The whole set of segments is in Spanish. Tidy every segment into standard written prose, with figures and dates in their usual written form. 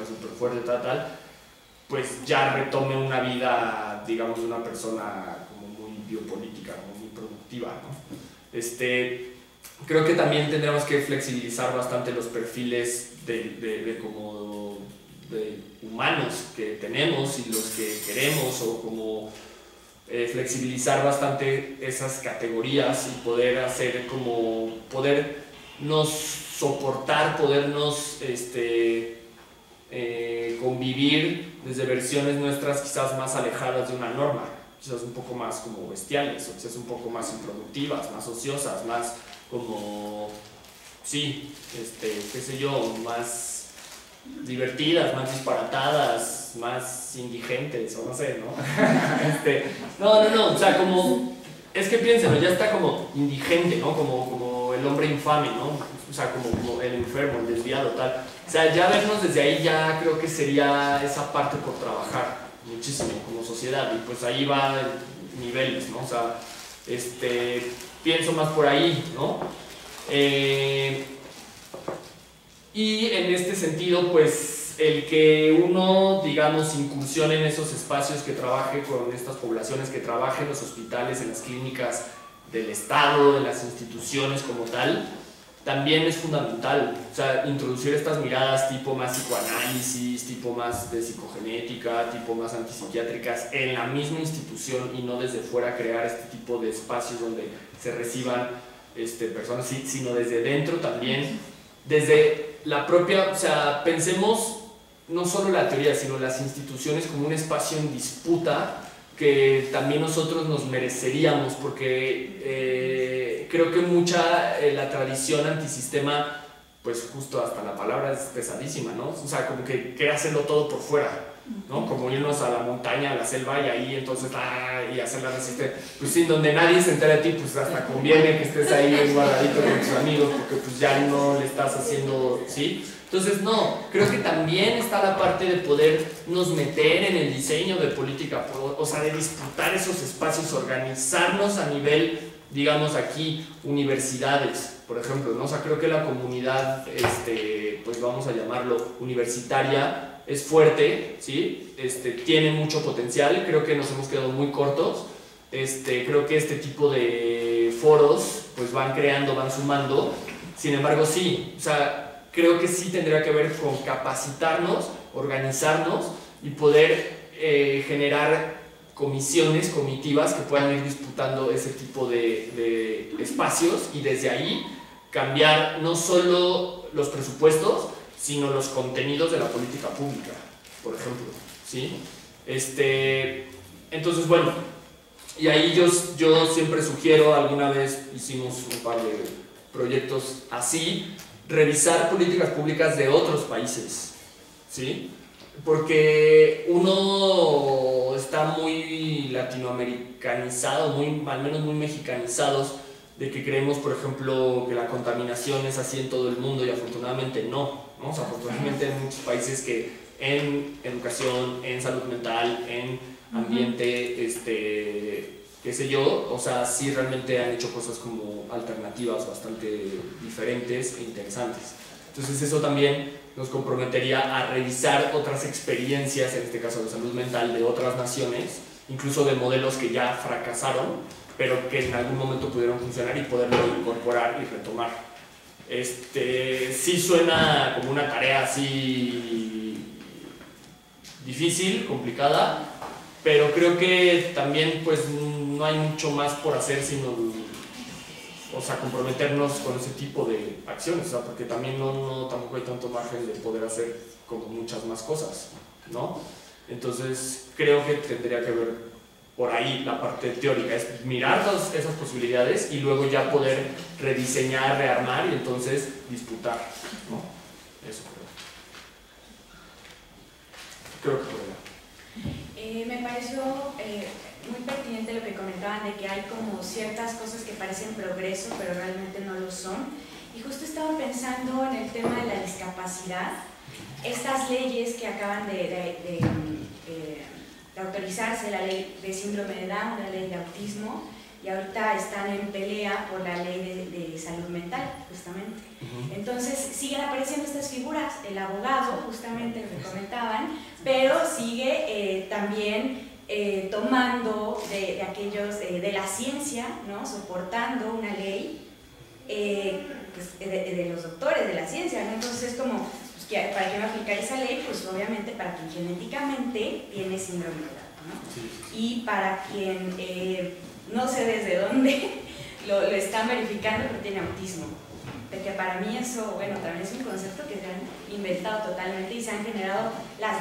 súper fuerte, pues ya retome una vida, digamos, de una persona como muy biopolítica, como muy productiva, ¿no? Creo que también tendremos que flexibilizar bastante los perfiles de humanos que tenemos y los que queremos, o como flexibilizar bastante esas categorías y poder hacer como, podernos soportar, podernos convivir desde versiones nuestras quizás más alejadas de una norma, quizás un poco más como bestiales, o quizás un poco más improductivas, más ociosas, más como, sí, qué sé yo, más divertidas, más disparatadas, más indigentes, o no sé, ¿no? No, o sea, como, es que piénsenlo, ya está como indigente, ¿no? Como el hombre infame, ¿no? O sea, como el enfermo, el desviado, tal. O sea, ya vernos desde ahí ya creo que sería esa parte por trabajar muchísimo como sociedad, y pues ahí va niveles, ¿no? O sea, pienso más por ahí, ¿no? Y en este sentido, pues el que uno, digamos, incursione en esos espacios, que trabaje con estas poblaciones, que trabaje en los hospitales, en las clínicas del Estado, en las instituciones como tal, también es fundamental. O sea, introducir estas miradas tipo más psicoanálisis, tipo más de psicogenética, tipo más antipsiquiátricas en la misma institución, y no desde fuera crear este tipo de espacios donde se reciban personas, sino desde dentro también, desde la propia, o sea, pensemos no solo la teoría, sino las instituciones como un espacio en disputa que también nosotros nos mereceríamos, porque creo que mucha la tradición antisistema, pues justo hasta la palabra es pesadísima, ¿no? O sea, como que quiere hacerlo todo por fuera, ¿no? Como irnos a la montaña, a la selva, y ahí entonces, y hacer la resistencia, pues sí, donde nadie se entera de ti, pues hasta conviene que estés ahí guardadito con tus amigos, porque pues ya no le estás haciendo, ¿sí? Entonces, no, creo que también está la parte de podernos meter en el diseño de política, o sea, de disputar esos espacios, organizarnos a nivel, digamos aquí, universidades, por ejemplo, ¿no? O sea, creo que la comunidad, pues vamos a llamarlo universitaria, es fuerte, ¿sí? Tiene mucho potencial, creo que nos hemos quedado muy cortos, creo que este tipo de foros, pues van creando, van sumando, sin embargo, sí, o sea, creo que sí tendría que ver con capacitarnos, organizarnos y poder generar comisiones, comitivas que puedan ir disputando ese tipo de espacios, y desde ahí cambiar no solo los presupuestos, sino los contenidos de la política pública, por ejemplo, ¿sí? Entonces, bueno, y ahí yo siempre sugiero, alguna vez hicimos un par de proyectos así, revisar políticas públicas de otros países, ¿sí? Porque uno está muy latinoamericanizado, al menos muy mexicanizados, de que creemos, por ejemplo, que la contaminación es así en todo el mundo, y afortunadamente no, ¿no? O sea, afortunadamente hay muchos países que en educación, en salud mental, en ambiente, qué sé yo, o sea, sí realmente han hecho cosas como alternativas bastante diferentes e interesantes. Entonces eso también nos comprometería a revisar otras experiencias, en este caso de salud mental, de otras naciones, incluso de modelos que ya fracasaron, pero que en algún momento pudieron funcionar, y poderlo incorporar y retomar. Sí suena como una tarea así difícil, complicada, pero creo que también pues no hay mucho más por hacer, sino, o sea, comprometernos con ese tipo de acciones, o sea, porque también tampoco hay tanto margen de poder hacer como muchas más cosas, ¿no? Entonces creo que tendría que ver por ahí la parte teórica, es mirar todas esas posibilidades y luego ya poder rediseñar, rearmar y entonces disputar, ¿no? Eso creo que podría. Me pareció muy pertinente lo que comentaban de que hay como ciertas cosas que parecen progreso pero realmente no lo son, y justo estaba pensando en el tema de la discapacidad, estas leyes que acaban de autorizarse, la ley de síndrome de Down, la ley de autismo, y ahorita están en pelea por la ley de salud mental, justamente. Entonces siguen apareciendo estas figuras, el abogado, justamente, comentaban, pero sigue también tomando de aquellos de la ciencia, ¿no? Soportando una ley pues, de los doctores de la ciencia, ¿no? Entonces es como, pues, ¿para qué va a aplicar esa ley? Pues obviamente para quien genéticamente tiene síndrome de Down, ¿no? Sí. Y para quien no sé desde dónde lo están verificando, pero tiene autismo. De que para mí eso, bueno, también es un concepto que se han inventado totalmente y se han generado las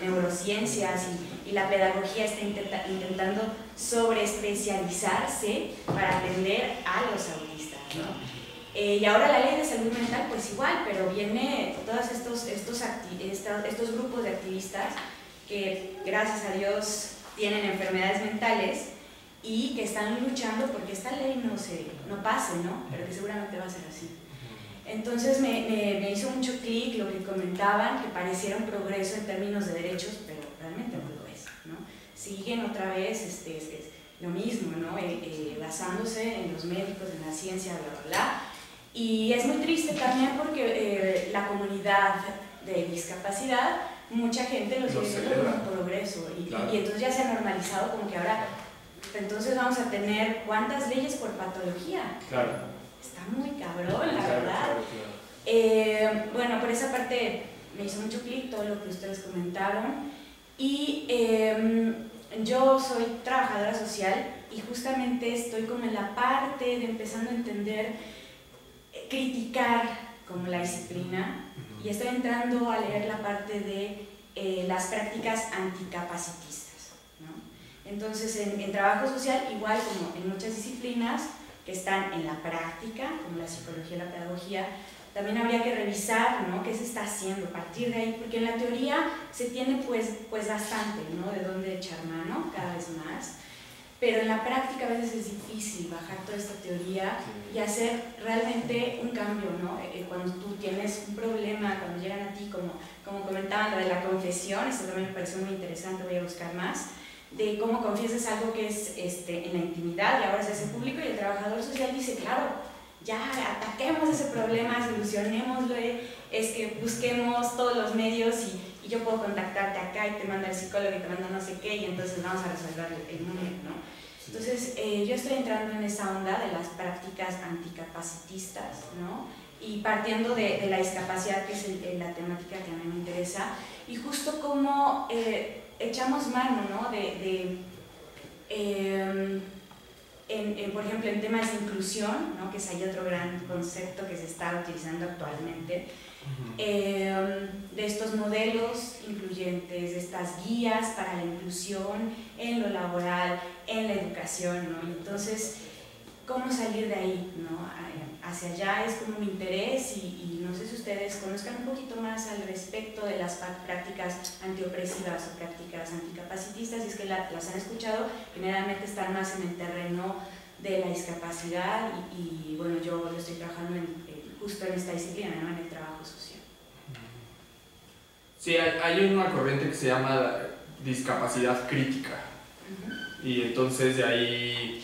neurociencias y la pedagogía está intentando sobreespecializarse para atender a los autistas, ¿no? Y ahora la ley de salud mental pues igual, pero viene todos estos grupos de activistas que gracias a Dios tienen enfermedades mentales y que están luchando porque esta ley no pase, ¿no? Pero que seguramente va a ser así. Entonces me hizo mucho clic lo que comentaban, que pareciera un progreso en términos de derechos, pero realmente no lo es, ¿no? Siguen otra vez es lo mismo, ¿no? Basándose en los médicos, en la ciencia, bla, bla, bla. Y es muy triste también porque la comunidad de discapacidad, mucha gente lo sigue viendo como un progreso y entonces ya se ha normalizado como que ahora, entonces vamos a tener ¿cuántas leyes por patología? Claro. Está muy cabrón, la verdad. Bueno, por esa parte me hizo mucho clic todo lo que ustedes comentaron y yo soy trabajadora social y justamente estoy como en la parte de empezando a entender, criticar como la disciplina y estoy entrando a leer la parte de las prácticas anticapacitistas, ¿no? Entonces en trabajo social, igual como en muchas disciplinas que están en la práctica, como la psicología y la pedagogía, también habría que revisar, ¿no? ¿Qué se está haciendo a partir de ahí? Porque en la teoría se tiene pues bastante, ¿no? De dónde echar mano cada vez más, pero en la práctica a veces es difícil bajar toda esta teoría y hacer realmente un cambio, ¿no? Cuando tú tienes un problema, cuando llegan a ti, como comentaban, lo de la confesión, esto también me pareció muy interesante, voy a buscar más, de cómo confiesas algo que es en la intimidad y ahora se hace público y el trabajador social dice, claro, ya ataquemos ese problema, solucionémoslo, es que busquemos todos los medios y yo puedo contactarte acá y te manda el psicólogo y te manda no sé qué y entonces vamos a resolver el número, ¿no? Entonces yo estoy entrando en esa onda de las prácticas anticapacitistas, ¿no? Y partiendo de la discapacidad, que es la temática que a mí me interesa, y justo como echamos mano, ¿no? Por ejemplo, en temas de inclusión, ¿no? Que es ahí otro gran concepto que se está utilizando actualmente, de estos modelos incluyentes, de estas guías para la inclusión en lo laboral, en la educación, ¿no? Entonces, ¿cómo salir de ahí, ¿no? Hacia allá es como mi interés y no sé si ustedes conozcan un poquito más al respecto de las prácticas antiopresivas o prácticas anticapacitistas, y es que las han escuchado, generalmente están más en el terreno de la discapacidad y bueno, yo lo estoy trabajando justo en esta disciplina, ¿no? En el trabajo social. Sí, hay una corriente que se llama discapacidad crítica y entonces de ahí...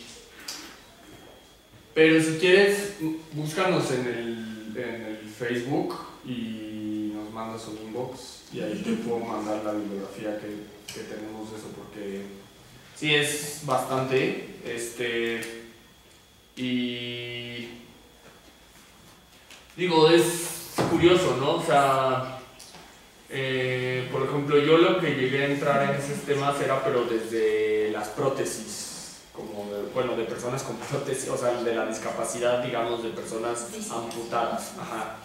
Pero si quieres, búscanos en el Facebook y nos mandas un inbox y ahí te puedo mandar la bibliografía que tenemos de eso, porque sí es bastante, y digo, es curioso, ¿no? O sea, por ejemplo, yo lo que llegué a entrar en esos temas era pero desde las prótesis, como de personas con prótesis, o sea, de la discapacidad, digamos, de personas amputadas. Ajá.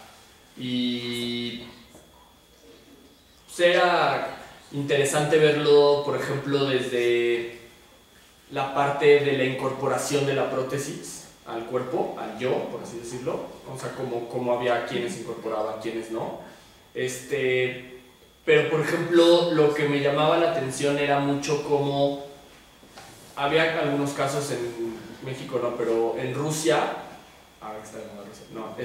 Y era interesante verlo, por ejemplo, desde la parte de la incorporación de la prótesis al cuerpo, al yo, por así decirlo, o sea, como había quienes incorporaban, quienes no. Pero, por ejemplo, lo que me llamaba la atención era mucho como había algunos casos en México, no, pero en Rusia, está de moda Rusia, no,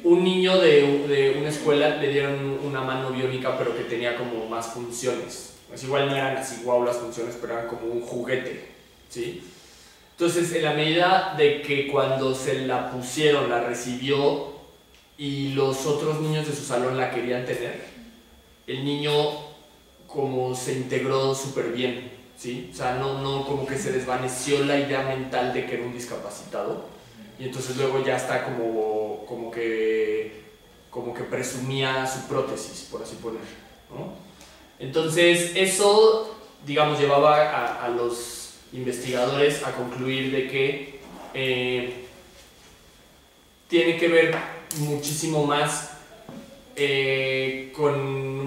un niño de una escuela le dieron una mano biónica, pero que tenía como más funciones. Pues igual no eran así guau las funciones, pero eran como un juguete, ¿sí? Entonces, en la medida de que cuando se la pusieron, la recibió y los otros niños de su salón la querían tener, el niño como se integró súper bien, ¿sí? O sea, no como que se desvaneció la idea mental de que era un discapacitado, y entonces luego ya está como que presumía su prótesis, por así poner, ¿no? Entonces eso, digamos, llevaba a los investigadores a concluir de que tiene que ver muchísimo más con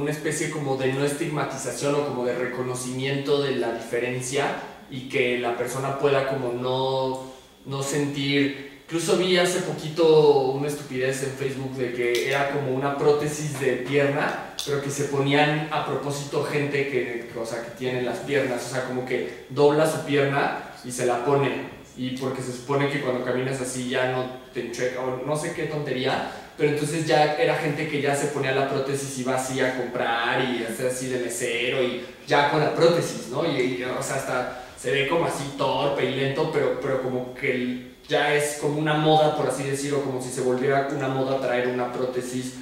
una especie como de no estigmatización o como de reconocimiento de la diferencia, y que la persona pueda como no sentir. Incluso vi hace poquito una estupidez en Facebook de que era como una prótesis de pierna, pero que se ponían a propósito gente o sea, que tiene las piernas, o sea, como que dobla su pierna y se la pone, y porque se supone que cuando caminas así ya no te enchueca, o no sé qué tontería, pero entonces ya era gente que ya se ponía la prótesis y iba así a comprar y hacer así de mesero y ya con la prótesis, ¿no? Y o sea, hasta se ve como así torpe y lento, pero como que ya es como una moda, por así decirlo, como si se volviera una moda traer una prótesis,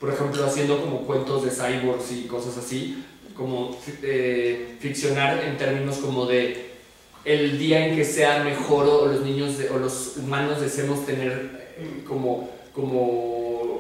por ejemplo, haciendo como cuentos de cyborgs y cosas así, como ficcionar en términos como de el día en que sea mejor, o los niños o los humanos deseemos tener como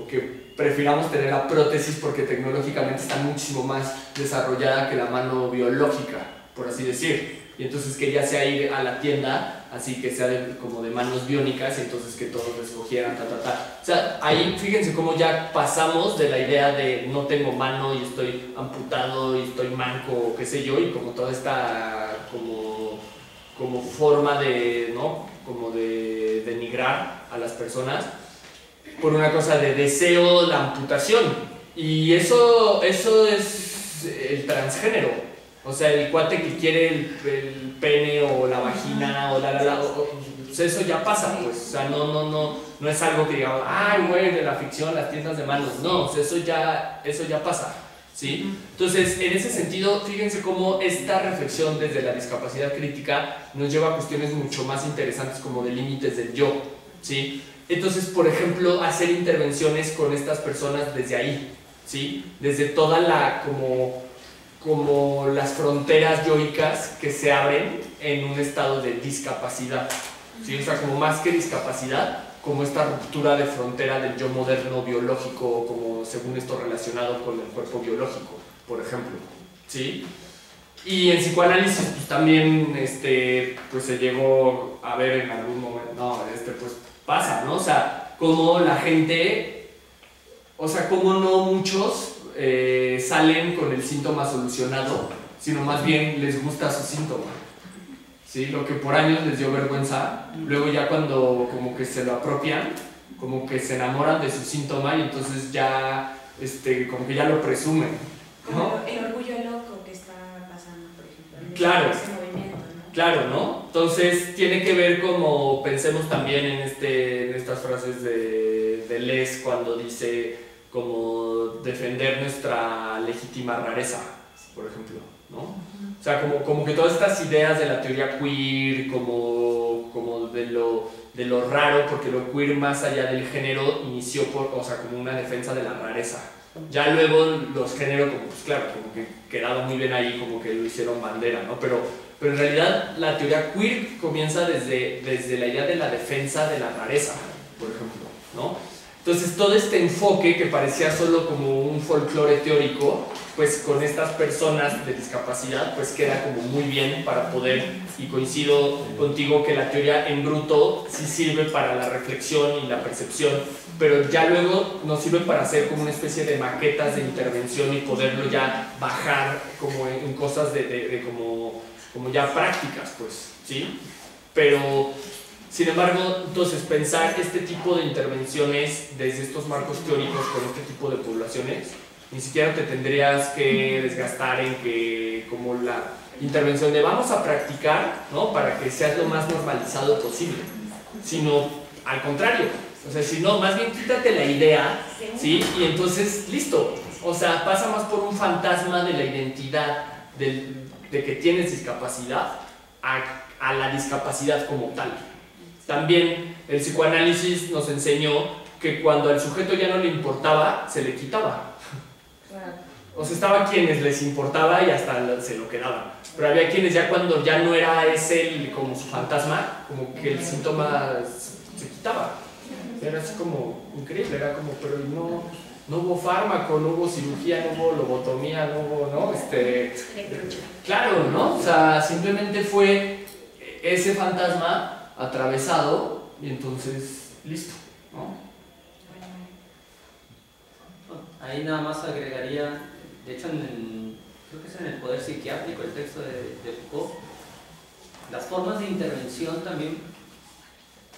que prefiramos tener la prótesis porque tecnológicamente está muchísimo más desarrollada que la mano biológica, por así decir. Y entonces que ya sea ir a la tienda, así que sea como de manos biónicas, y entonces que todos escogieran, O sea, ahí fíjense cómo ya pasamos de la idea de no tengo mano y estoy amputado y estoy manco, o qué sé yo, y como toda esta como forma de, ¿no? Como de denigrar a las personas por una cosa de deseo, la amputación. Y eso es el transgénero. O sea, el cuate que quiere el pene o la vagina o pues eso ya pasa, pues. O sea, no es algo que digamos, ay, güey, de la ficción, las tiendas de manos. No, o sea, eso ya pasa, ¿sí? Entonces, en ese sentido, fíjense cómo esta reflexión desde la discapacidad crítica nos lleva a cuestiones mucho más interesantes como de límites del yo, ¿sí? Entonces, por ejemplo, hacer intervenciones con estas personas desde ahí, ¿sí? Desde toda la como las fronteras yoicas que se abren en un estado de discapacidad, ¿sí? O sea, como más que discapacidad, como esta ruptura de frontera del yo moderno biológico, como según esto relacionado con el cuerpo biológico, por ejemplo, ¿sí? Y en psicoanálisis pues también pues se llegó a ver en algún momento, pues pasa, ¿no? O sea, como la gente, o sea, como no muchos salen con el síntoma solucionado, sino más bien les gusta su síntoma, ¿sí? Lo que por años les dio vergüenza, luego ya cuando como que se lo apropian, como que se enamoran de su síntoma y entonces ya, como que ya lo presumen, ¿no? Como el orgullo loco que está pasando, por ejemplo, claro, ese movimiento, ¿no? Claro, ¿no? Entonces tiene que ver como, pensemos también en estas frases de Deleuze cuando dice como defender nuestra legítima rareza, por ejemplo, ¿no? O sea, como que todas estas ideas de la teoría queer, como de lo raro, porque lo queer más allá del género inició o sea, como una defensa de la rareza. Ya luego los géneros, como pues claro, como que quedado muy bien ahí, como que lo hicieron bandera, ¿no? Pero en realidad la teoría queer comienza desde la idea de la defensa de la rareza, por ejemplo, ¿no? Entonces todo este enfoque que parecía solo como un folclore teórico, pues con estas personas de discapacidad, pues queda como muy bien para poder, y coincido contigo que la teoría en bruto sí sirve para la reflexión y la percepción, pero ya luego nos sirve para hacer como una especie de maquetas de intervención y poderlo ya bajar como en cosas de como ya prácticas, pues, ¿sí? Pero, sin embargo, entonces pensar este tipo de intervenciones desde estos marcos teóricos con este tipo de poblaciones, ni siquiera te tendrías que desgastar en que como la intervención de vamos a practicar, ¿no? Para que seas lo más normalizado posible, sino al contrario, o sea, si no, más bien quítate la idea, ¿sí? Y entonces, listo, o sea, pasa más por un fantasma de la identidad de que tienes discapacidad a la discapacidad como tal. También el psicoanálisis nos enseñó que cuando al sujeto ya no le importaba, se le quitaba. O sea, estaba quienes les importaba y hasta se lo quedaban. Pero había quienes ya cuando ya no era ese como su fantasma, como que el síntoma se quitaba. Era así como increíble, era como, pero no hubo fármaco, no hubo cirugía, no hubo lobotomía, no hubo, ¿no? Claro, ¿no? O sea, simplemente fue ese fantasma atravesado y entonces, listo, ¿no? Ahí nada más agregaría, de hecho creo que es en el poder psiquiátrico el texto de Foucault, las formas de intervención también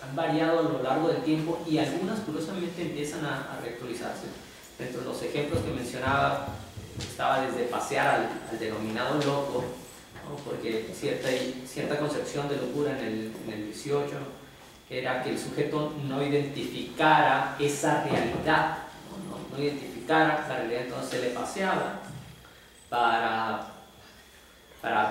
han variado a lo largo del tiempo y algunas curiosamente empiezan a reactualizarse. Dentro de los ejemplos que mencionaba estaba desde pasear al denominado loco, ¿no? Porque cierta concepción de locura en el 18 era que el sujeto no identificara esa realidad, no identificara la realidad, entonces se le paseaba para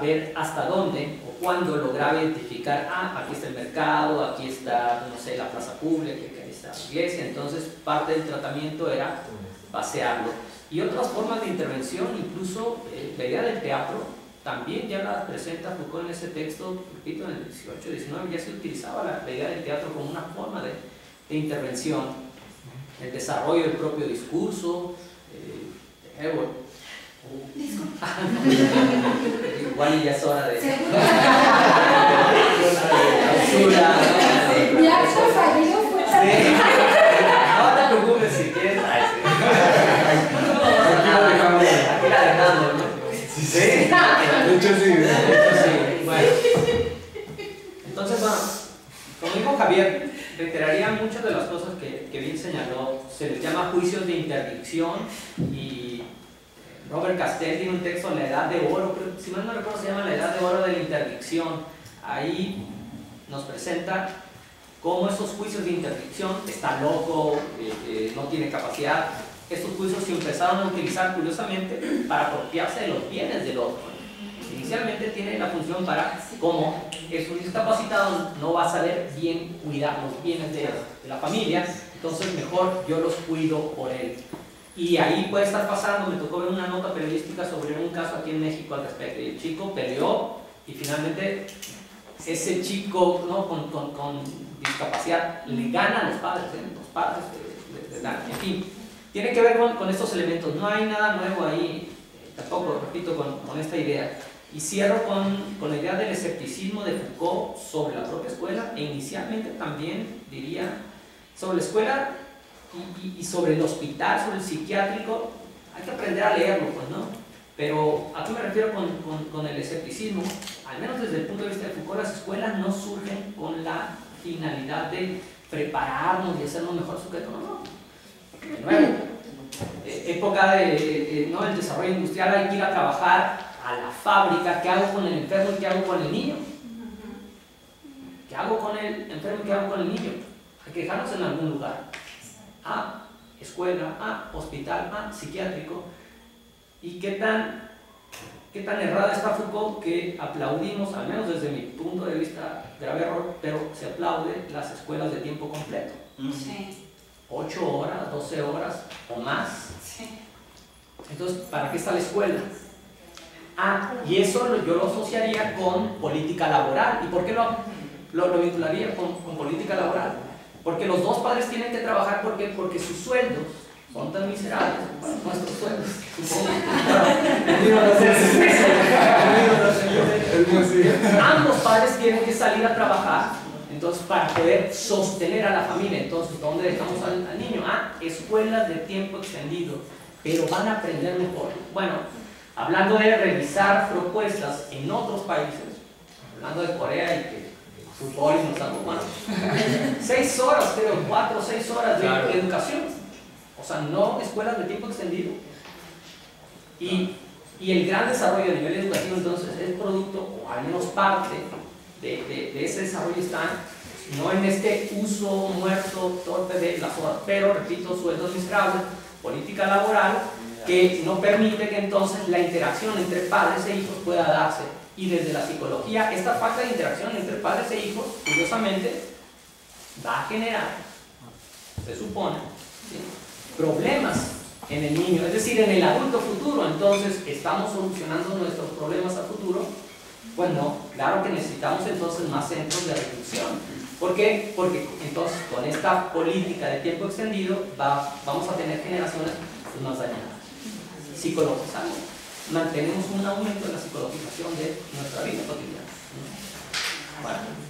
ver hasta dónde o cuándo lograba identificar, aquí está el mercado, aquí está, no sé, la plaza pública, aquí está la iglesia. Entonces parte del tratamiento era pasearlo. Y otras formas de intervención, incluso la idea del teatro, también ya la presenta Foucault en ese texto, repito, en el 18, 19, ya se utilizaba la idea del teatro como una forma de intervención. El desarrollo del propio discurso, Disculpa. igual ya es hora de... Mi acto fallido fue también. No te preocupes si quieres. Aquí la dejamos, ¿no? Sí. De hecho, sí. Bueno. Entonces, como dijo Javier, reiteraría muchas de las cosas que bien señaló. Se les llama juicios de interdicción y Robert Castell tiene un texto, La Edad de Oro, pero si mal no recuerdo se llama La Edad de Oro de la Interdicción. Ahí nos presenta cómo esos juicios de interdicción, está loco, no tiene capacidad, estos juicios se empezaron a utilizar curiosamente para apropiarse de los bienes del otro. Inicialmente tiene la función para, como es un discapacitado, no va a saber bien cuidar los bienes de la familia, entonces mejor yo los cuido por él. Y ahí puede estar pasando, me tocó ver una nota periodística sobre un caso aquí en México al respecto. Y el chico peleó y finalmente ese chico, ¿no? con discapacidad le gana a los padres le dan. En fin, tiene que ver con estos elementos. No hay nada nuevo ahí, tampoco, repito, con esta idea. Y cierro con la idea del escepticismo de Foucault sobre la propia escuela e inicialmente también diría sobre la escuela y sobre el hospital, sobre el psiquiátrico. Hay que aprender a leerlo, pues, ¿no? Pero ¿a qué me refiero con el escepticismo? Al menos desde el punto de vista de Foucault, las escuelas no surgen con la finalidad de prepararnos y hacernos mejor sujeto, no. De nuevo, época de el desarrollo industrial, hay que ir a trabajar a la fábrica. ¿Qué hago con el enfermo y qué hago con el niño? ¿Qué hago con el enfermo y qué hago con el niño? Hay que dejarnos en algún lugar. Escuela, hospital, psiquiátrico. ¿Y qué tan errada está Foucault que aplaudimos, al menos desde mi punto de vista, grave error, pero se aplaude las escuelas de tiempo completo? Sí. 8 horas, 12 horas o más. Sí. Entonces, ¿para qué está la escuela? Y eso yo lo asociaría con política laboral. ¿Y por qué lo vincularía con política laboral? Porque los dos padres tienen que trabajar porque sus sueldos son tan miserables, bueno, nuestros sueldos, supongo. Ambos padres tienen que salir a trabajar, entonces, para poder sostener a la familia. Entonces, ¿dónde dejamos al niño? Escuelas de tiempo extendido, pero van a aprender mejor. Bueno, hablando de revisar propuestas en otros países, hablando de Corea y que fútbol y nos damos más. 6 horas, creo, 4 o 6 horas de educación. O sea, no escuelas de tiempo extendido. Y el gran desarrollo a nivel educativo, entonces, es producto, o al menos parte de ese desarrollo está no en este uso muerto, torpe de las horas, pero, repito, sueldos miserables, política laboral, que no permite que entonces la interacción entre padres e hijos pueda darse. Y desde la psicología, esta falta de interacción entre padres e hijos, curiosamente, va a generar, se supone, ¿sí?, problemas en el niño, es decir, en el adulto futuro. Entonces, ¿estamos solucionando nuestros problemas a futuro? Pues no, claro que necesitamos entonces más centros de reducción. ¿Por qué? Porque entonces con esta política de tiempo extendido vamos a tener generaciones pues, más dañadas. Psicologizando. Mantenemos un aumento en la psicologización de nuestra vida cotidiana. Bueno.